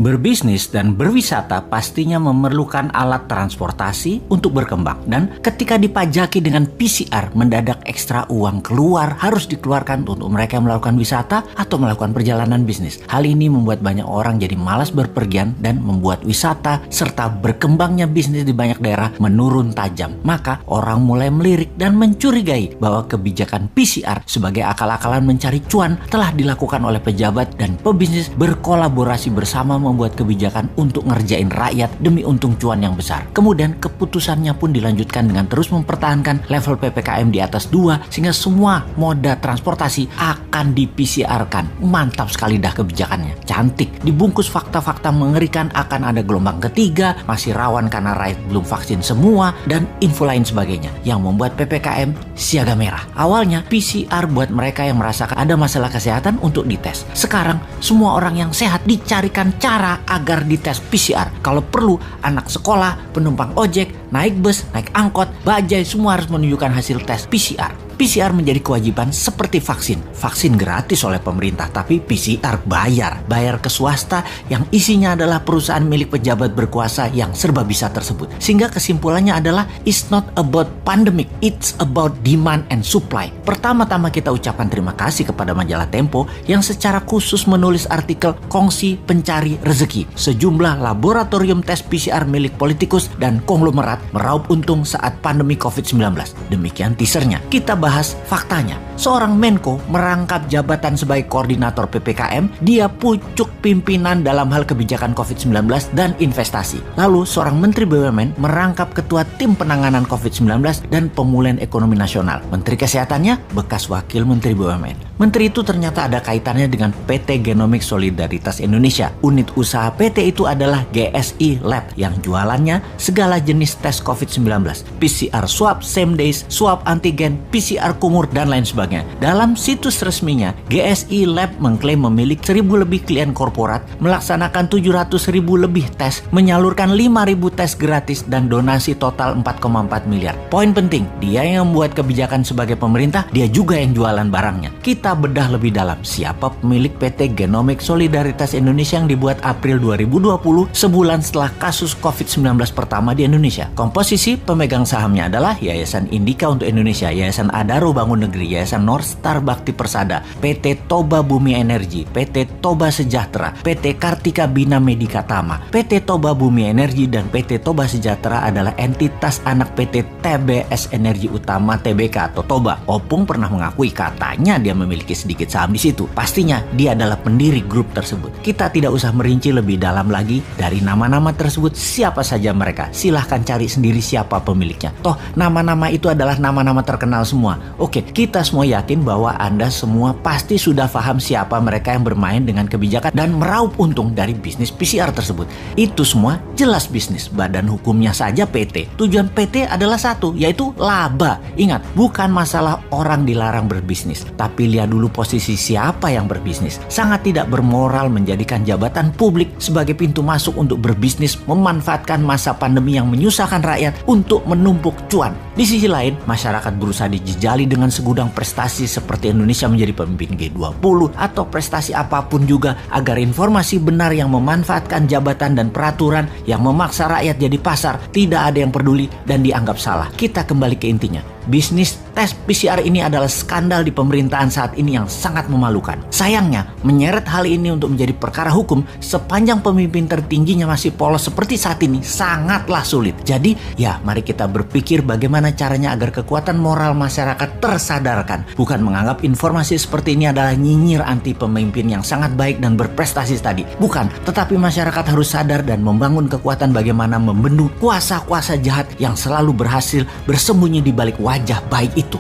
Berbisnis dan berwisata pastinya memerlukan alat transportasi untuk berkembang. Dan ketika dipajaki dengan PCR, mendadak ekstra uang keluar harus dikeluarkan untuk mereka yang melakukan wisata atau melakukan perjalanan bisnis. Hal ini membuat banyak orang jadi malas berpergian dan membuat wisata serta berkembangnya bisnis di banyak daerah menurun tajam. Maka orang mulai melirik dan mencurigai bahwa kebijakan PCR sebagai akal-akalan mencari cuan telah dilakukan oleh pejabat dan pebisnis berkolaborasi bersama membuat kebijakan untuk ngerjain rakyat demi untung cuan yang besar. Kemudian keputusannya pun dilanjutkan dengan terus mempertahankan level PPKM di atas 2 sehingga semua moda transportasi akan di-PCR-kan. Mantap sekali dah kebijakannya. Cantik. Dibungkus fakta-fakta mengerikan akan ada gelombang ketiga, masih rawan karena rakyat belum vaksin semua, dan info lain sebagainya yang membuat PPKM siaga merah. Awalnya PCR buat mereka yang merasakan ada masalah kesehatan untuk dites. Sekarang semua orang yang sehat dicarikan cara agar dites PCR. Kalau perlu, anak sekolah, penumpang ojek, naik bus, naik angkot, bajai semua harus menunjukkan hasil tes PCR. PCR menjadi kewajiban seperti vaksin. Vaksin gratis oleh pemerintah, tapi PCR bayar. Bayar ke swasta yang isinya adalah perusahaan milik pejabat berkuasa yang serba bisa tersebut. Sehingga kesimpulannya adalah it's not about pandemic, it's about demand and supply. Pertama-tama kita ucapkan terima kasih kepada majalah Tempo yang secara khusus menulis artikel Kongsi Pencari Rezeki. Sejumlah laboratorium tes PCR milik politikus dan konglomerat meraup untung saat pandemi COVID-19. Demikian teasernya. Kita bahas faktanya. Seorang Menko merangkap jabatan sebagai koordinator PPKM, dia pucuk pimpinan dalam hal kebijakan COVID-19 dan investasi. Lalu seorang Menteri BUMN merangkap ketua tim penanganan COVID-19 dan pemulihan ekonomi nasional. Menteri Kesehatannya bekas wakil Menteri BUMN. Menteri itu ternyata ada kaitannya dengan PT Genomics Solidaritas Indonesia. Unit usaha PT itu adalah GSI Lab yang jualannya segala jenis tes COVID-19. PCR swab, same days, swab antigen, PCR kumur, dan lain sebagainya. Dalam situs resminya, GSI Lab mengklaim memiliki 1.000 lebih klien korporat, melaksanakan 700.000 lebih tes, menyalurkan 5.000 tes gratis, dan donasi total 4,4 miliar. Poin penting, dia yang membuat kebijakan sebagai pemerintah, dia juga yang jualan barangnya. Kita bedah lebih dalam, siapa pemilik PT Genomics Solidaritas Indonesia yang dibuat April 2020, sebulan setelah kasus COVID-19 pertama di Indonesia. Komposisi pemegang sahamnya adalah Yayasan Indika untuk Indonesia, Yayasan Adaro Bangun Negeri, Yayasan North Star Bakti Persada, PT Toba Bumi Energi, PT Toba Sejahtera, PT Kartika Bina Medika Tama. PT Toba Bumi Energi dan PT Toba Sejahtera adalah entitas anak PT TBS Energi Utama Tbk atau Toba. Opung pernah mengakui katanya dia memiliki sedikit saham di situ. Pastinya dia adalah pendiri grup tersebut. Kita tidak usah merinci lebih dalam lagi dari nama-nama tersebut siapa saja mereka. Silahkan cari sendiri siapa pemiliknya. Toh nama-nama itu adalah nama-nama terkenal semua. Oke, kita semua yakin bahwa Anda semua pasti sudah paham siapa mereka yang bermain dengan kebijakan dan meraup untung dari bisnis PCR tersebut. Itu semua jelas bisnis. Badan hukumnya saja PT. Tujuan PT adalah satu, yaitu laba. Ingat, bukan masalah orang dilarang berbisnis, tapi lihat dulu posisi siapa yang berbisnis. Sangat tidak bermoral menjadikan jabatan publik sebagai pintu masuk untuk berbisnis, memanfaatkan masa pandemi yang menyusahkan rakyat untuk menumpuk cuan. Di sisi lain, masyarakat berusaha dijejali dengan segudang prestasi seperti Indonesia menjadi pemimpin G20 atau prestasi apapun juga agar informasi benar yang memanfaatkan jabatan dan peraturan yang memaksa rakyat jadi pasar tidak ada yang peduli dan dianggap salah. Kita kembali ke intinya. Bisnis tes PCR ini adalah skandal di pemerintahan saat ini yang sangat memalukan. Sayangnya, menyeret hal ini untuk menjadi perkara hukum sepanjang pemimpin tertingginya masih polos seperti saat ini sangatlah sulit. Jadi, ya mari kita berpikir bagaimana caranya agar kekuatan moral masyarakat tersadarkan. Bukan menganggap informasi seperti ini adalah nyinyir anti pemimpin yang sangat baik dan berprestasi tadi. Bukan, tetapi masyarakat harus sadar dan membangun kekuatan bagaimana membendung kuasa-kuasa jahat yang selalu berhasil bersembunyi di balik wajah baik itu.